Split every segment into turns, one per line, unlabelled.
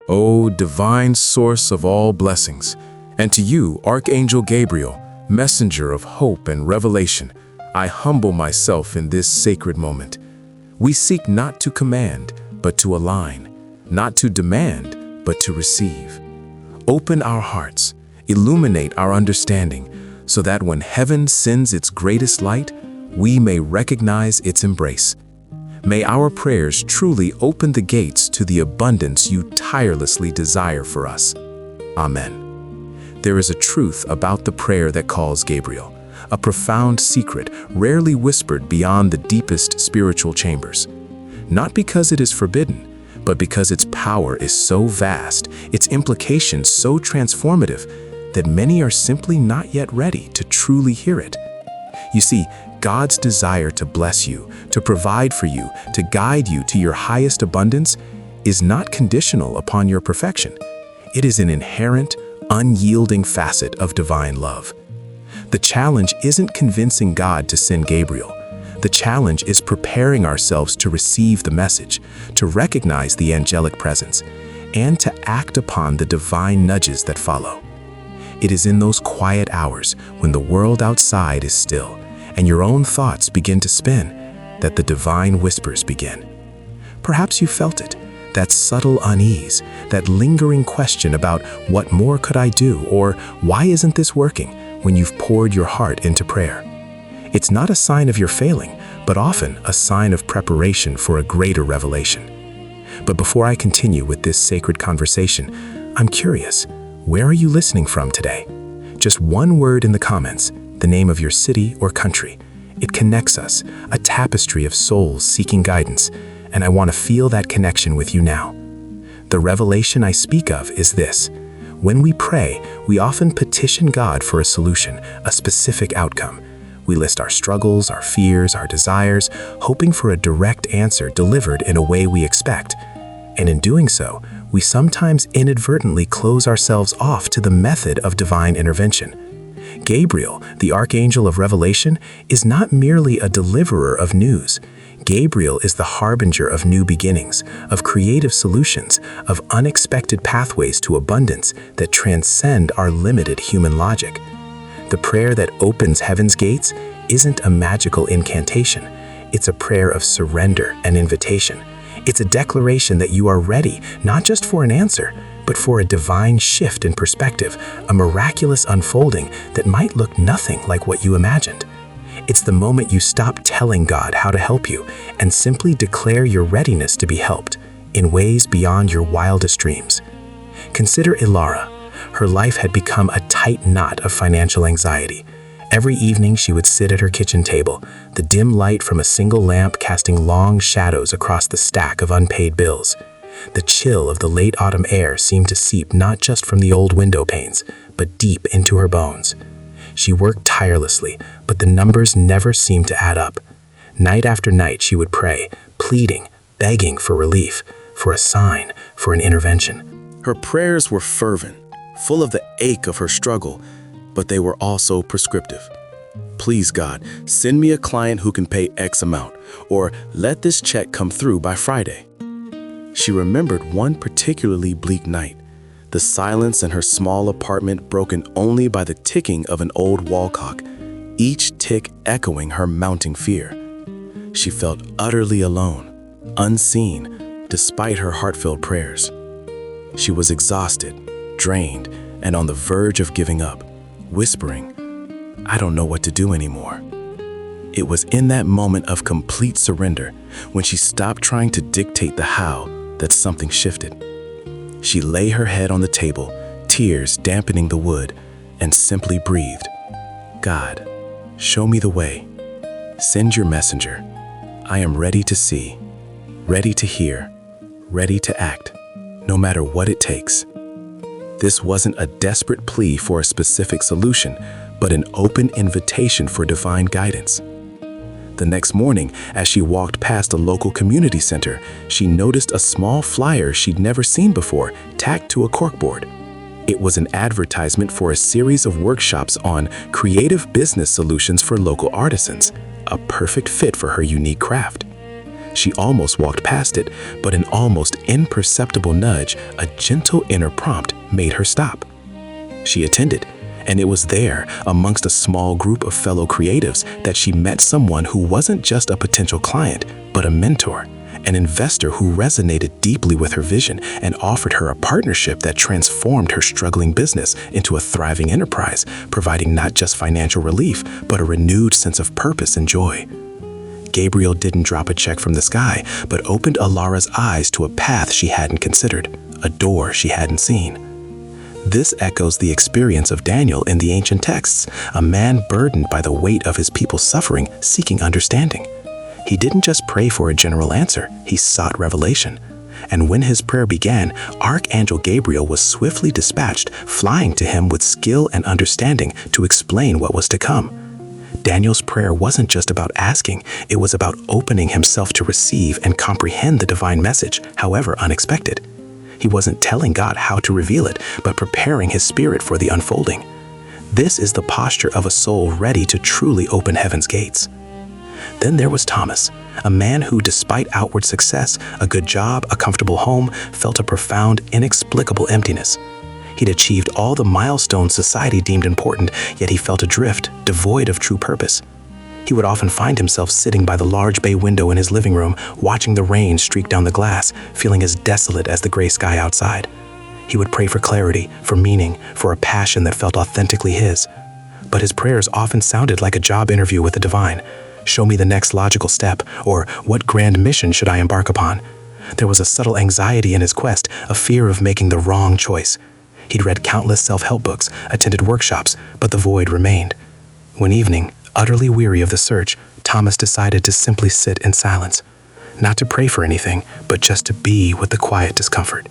O divine source of all blessings, and to you, Archangel Gabriel, messenger of hope and revelation, I humble myself in this sacred moment. We seek not to command, but to align, not to demand, but to receive. Open our hearts, illuminate our understanding, so that when heaven sends its greatest light, we may recognize its embrace. May our prayers truly open the gates to the abundance you tirelessly desire for us. Amen. There is a truth about the prayer that calls Gabriel, a profound secret rarely whispered beyond the deepest spiritual chambers. Not because it is forbidden, but because its power is so vast, its implications so transformative, that many are simply not yet ready to truly hear it. You see, God's desire to bless you, to provide for you, to guide you to your highest abundance is not conditional upon your perfection. It is an inherent, unyielding facet of divine love. The challenge isn't convincing God to send Gabriel. The challenge is preparing ourselves to receive the message, to recognize the angelic presence, and to act upon the divine nudges that follow. It is in those quiet hours when the world outside is still and your own thoughts begin to spin that the divine whispers begin. Perhaps you felt it, that subtle unease, that lingering question about what more could I do or why isn't this working when you've poured your heart into prayer. It's not a sign of your failing, but often a sign of preparation for a greater revelation. But before I continue with this sacred conversation, I'm curious, where are you listening from today? Just one word in the comments, the name of your city or country. It connects us, a tapestry of souls seeking guidance, and I want to feel that connection with you now. The revelation I speak of is this. When we pray, we often petition God for a solution, a specific outcome. We list our struggles, our fears, our desires, hoping for a direct answer delivered in a way we expect. And in doing so, we sometimes inadvertently close ourselves off to the method of divine intervention. Gabriel, the Archangel of Revelation, is not merely a deliverer of news. Gabriel is the harbinger of new beginnings, of creative solutions, of unexpected pathways to abundance that transcend our limited human logic. The prayer that opens heaven's gates isn't a magical incantation. It's a prayer of surrender and invitation. It's a declaration that you are ready, not just for an answer, but for a divine shift in perspective, a miraculous unfolding that might look nothing like what you imagined. It's the moment you stop telling God how to help you and simply declare your readiness to be helped in ways beyond your wildest dreams. Consider Ilara. Her life had become a tight knot of financial anxiety. Every evening she would sit at her kitchen table, the dim light from a single lamp casting long shadows across the stack of unpaid bills. The chill of the late autumn air seemed to seep not just from the old window panes, but deep into her bones. She worked tirelessly, but the numbers never seemed to add up. Night after night she would pray, pleading, begging for relief, for a sign, for an intervention.
Her prayers were fervent, full of the ache of her struggle, but they were also prescriptive. Please God, send me a client who can pay X amount, or let this check come through by Friday. She remembered one particularly bleak night, the silence in her small apartment broken only by the ticking of an old wall clock, each tick echoing her mounting fear. She felt utterly alone, unseen, despite her heartfelt prayers. She was exhausted, drained, and on the verge of giving up, whispering, "I don't know what to do anymore." It was in that moment of complete surrender, when she stopped trying to dictate the how, that something shifted. She lay her head on the table, tears dampening the wood, and simply breathed, "God, show me the way. Send your messenger. I am ready to see, ready to hear, ready to act, no matter what it takes." This wasn't a desperate plea for a specific solution, but an open invitation for divine guidance. The next morning, as she walked past a local community center, she noticed a small flyer she'd never seen before tacked to a corkboard. It was an advertisement for a series of workshops on creative business solutions for local artisans, a perfect fit for her unique craft. She almost walked past it, but an almost imperceptible nudge, a gentle inner prompt, made her stop. She attended, and it was there, amongst a small group of fellow creatives, that she met someone who wasn't just a potential client, but a mentor, an investor who resonated deeply with her vision and offered her a partnership that transformed her struggling business into a thriving enterprise, providing not just financial relief, but a renewed sense of purpose and joy. Gabriel didn't drop a check from the sky, but opened Alara's eyes to a path she hadn't considered, a door she hadn't seen. This echoes the experience of Daniel in the ancient texts, a man burdened by the weight of his people's suffering, seeking understanding. He didn't just pray for a general answer, he sought revelation. And when his prayer began, Archangel Gabriel was swiftly dispatched, flying to him with skill and understanding to explain what was to come. Daniel's prayer wasn't just about asking, it was about opening himself to receive and comprehend the divine message, however unexpected. He wasn't telling God how to reveal it, but preparing his spirit for the unfolding. This is the posture of a soul ready to truly open heaven's gates. Then there was Thomas, a man who, despite outward success, a good job, a comfortable home, felt a profound, inexplicable emptiness. He'd achieved all the milestones society deemed important, yet he felt adrift, devoid of true purpose. He would often find himself sitting by the large bay window in his living room, watching the rain streak down the glass, feeling as desolate as the gray sky outside. He would pray for clarity, for meaning, for a passion that felt authentically his. But his prayers often sounded like a job interview with the divine. Show me the next logical step, or what grand mission should I embark upon? There was a subtle anxiety in his quest, a fear of making the wrong choice. He'd read countless self-help books, attended workshops, but the void remained. One evening, utterly weary of the search, Thomas decided to simply sit in silence. Not to pray for anything, but just to be with the quiet discomfort.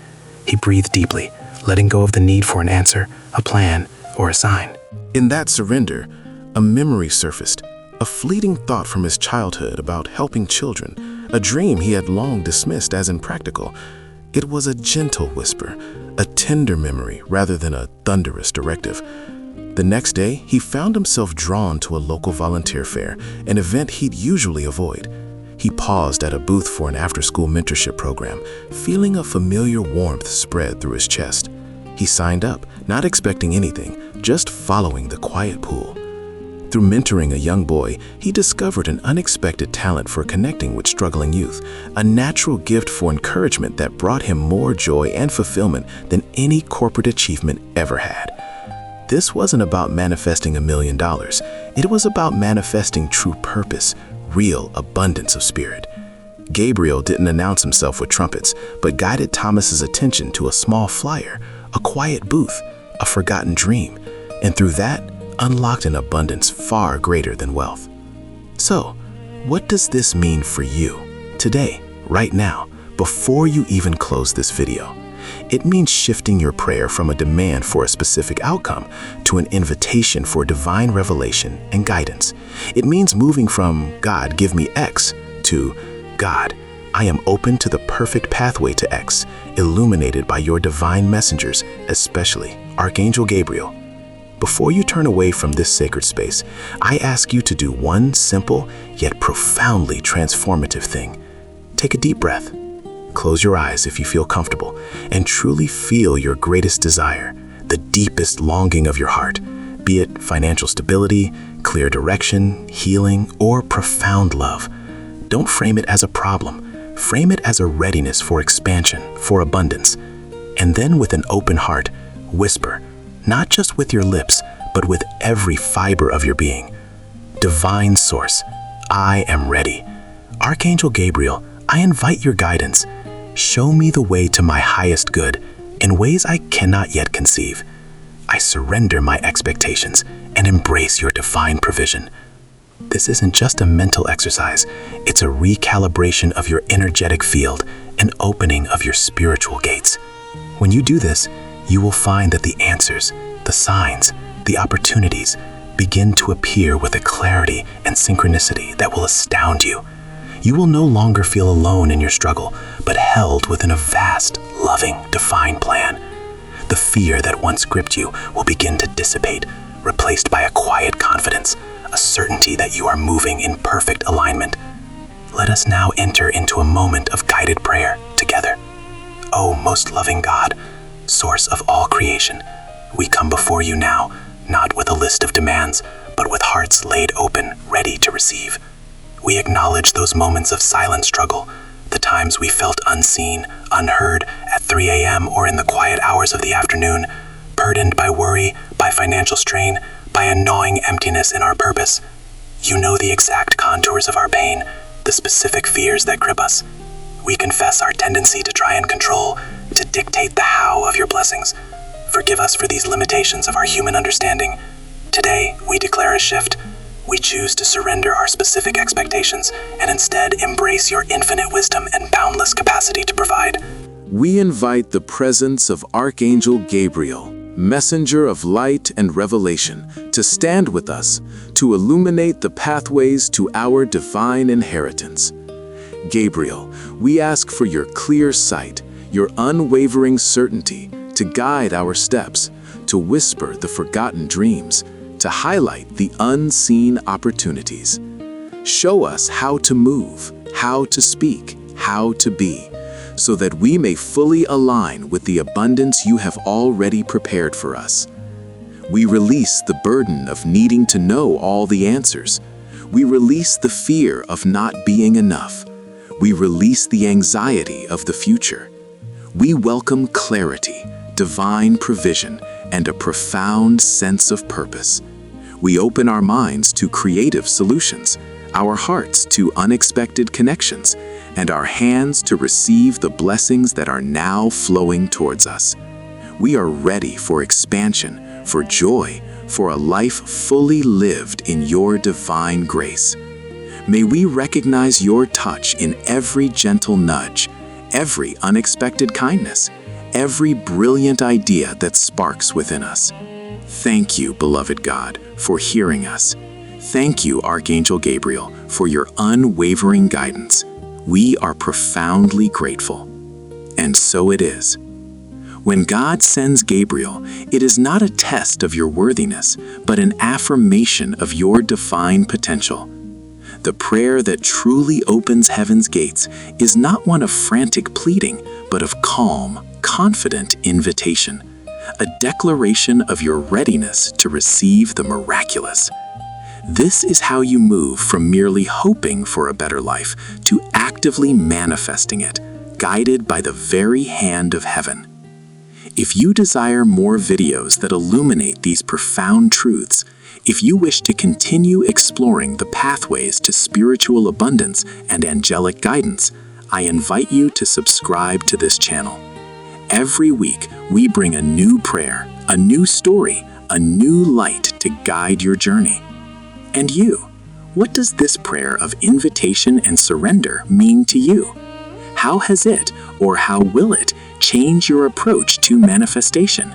He breathed deeply, letting go of the need for an answer, a plan, or a sign.
In that surrender, a memory surfaced, a fleeting thought from his childhood about helping children, a dream he had long dismissed as impractical. It was a gentle whisper, a tender memory rather than a thunderous directive. The next day, he found himself drawn to a local volunteer fair, an event he'd usually avoid. He paused at a booth for an after-school mentorship program, feeling a familiar warmth spread through his chest. He signed up, not expecting anything, just following the quiet pool. Through mentoring a young boy, he discovered an unexpected talent for connecting with struggling youth, a natural gift for encouragement that brought him more joy and fulfillment than any corporate achievement ever had. This wasn't about manifesting $1 million. It was about manifesting true purpose, real abundance of spirit. Gabriel didn't announce himself with trumpets, but guided Thomas's attention to a small flyer, a quiet booth, a forgotten dream, and through that, unlocked an abundance far greater than wealth. So, what does this mean for you, today, right now, before you even close this video? It means shifting your prayer from a demand for a specific outcome to an invitation for divine revelation and guidance. It means moving from "God, give me X" to "God, I am open to the perfect pathway to X, illuminated by your divine messengers, especially Archangel Gabriel." Before you turn away from this sacred space, I ask you to do one simple yet profoundly transformative thing. Take a deep breath. Close your eyes if you feel comfortable, and truly feel your greatest desire, the deepest longing of your heart, be it financial stability, clear direction, healing, or profound love. Don't frame it as a problem. Frame it as a readiness for expansion, for abundance. And then with an open heart, whisper, not just with your lips, but with every fiber of your being. Divine Source, I am ready. Archangel Gabriel, I invite your guidance. Show me the way to my highest good in ways I cannot yet conceive. I surrender my expectations and embrace your divine provision. This isn't just a mental exercise, it's a recalibration of your energetic field, an opening of your spiritual gates. When you do this, you will find that the answers, the signs, the opportunities begin to appear with a clarity and synchronicity that will astound you. You will no longer feel alone in your struggle, but held within a vast, loving, divine plan. The fear that once gripped you will begin to dissipate, replaced by a quiet confidence, a certainty that you are moving in perfect alignment.
Let us now enter into a moment of guided prayer together. O most loving God, source of all creation, we come before you now, not with a list of demands, but with hearts laid open, ready to receive. We acknowledge those moments of silent struggle, the times we felt unseen, unheard at 3 a.m. or in the quiet hours of the afternoon, burdened by worry, by financial strain, by a gnawing emptiness in our purpose. You know the exact contours of our pain, the specific fears that grip us. We confess our tendency to try and control, to dictate the how of your blessings. Forgive us for these limitations of our human understanding. Today, we declare a shift. We choose to surrender our specific expectations and instead embrace your infinite wisdom and boundless capacity to provide.
We invite the presence of Archangel Gabriel, messenger of light and revelation, to stand with us, to illuminate the pathways to our divine inheritance. Gabriel, we ask for your clear sight, your unwavering certainty to guide our steps, to whisper the forgotten dreams, to highlight the unseen opportunities. Show us how to move, how to speak, how to be, so that we may fully align with the abundance you have already prepared for us. We release the burden of needing to know all the answers. We release the fear of not being enough. We release the anxiety of the future. We welcome clarity, divine provision, and a profound sense of purpose. We open our minds to creative solutions, our hearts to unexpected connections, and our hands to receive the blessings that are now flowing towards us. We are ready for expansion, for joy, for a life fully lived in your divine grace. May we recognize your touch in every gentle nudge, every unexpected kindness, every brilliant idea that sparks within us. Thank you, beloved God, for hearing us. Thank you, Archangel Gabriel, for your unwavering guidance. We are profoundly grateful. And so it is. When God sends Gabriel, it is not a test of your worthiness, but an affirmation of your divine potential. The prayer that truly opens heaven's gates is not one of frantic pleading, but of calm, confident invitation, a declaration of your readiness to receive the miraculous. This is how you move from merely hoping for a better life to actively manifesting it, guided by the very hand of heaven. If you desire more videos that illuminate these profound truths, if you wish to continue exploring the pathways to spiritual abundance and angelic guidance, I invite you to subscribe to this channel. Every week, we bring a new prayer, a new story, a new light to guide your journey. And you, what does this prayer of invitation and surrender mean to you? How has it, or how will it, change your approach to manifestation?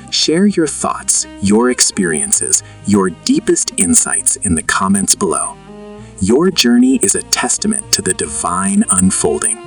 Share your thoughts, your experiences, your deepest insights in the comments below. Your journey is a testament to the divine unfolding.